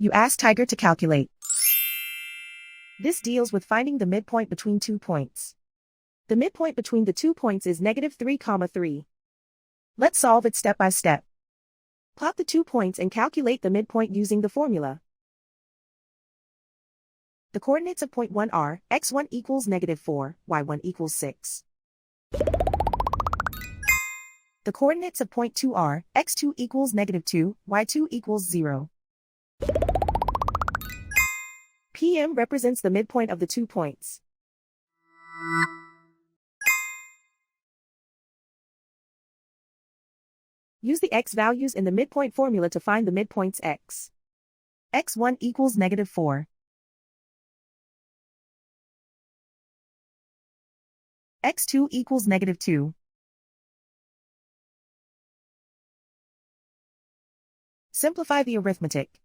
You ask Tiger to calculate. This deals with finding the midpoint between 2 points. The midpoint between the 2 points is -3, 3. Let's solve it step by step. Plot the 2 points and calculate the midpoint using the formula. The coordinates of point 1 are x1 equals -4, y1 equals 6. The coordinates of point 2 are x2 equals -2, y2 equals 0. PM represents the midpoint of the 2 points. Use the x values in the midpoint formula to find the midpoints x. x1 equals -4. x2 equals -2. Simplify the arithmetic.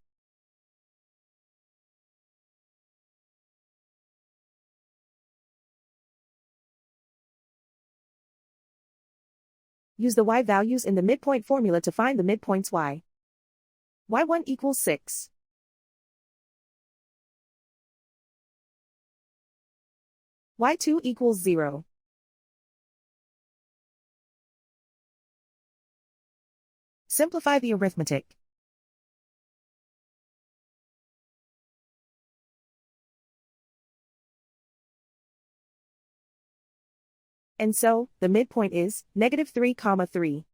Use the y values in the midpoint formula to find the midpoints y. y1 equals 6. y2 equals 0. Simplify the arithmetic. And so, the midpoint is -3, 3.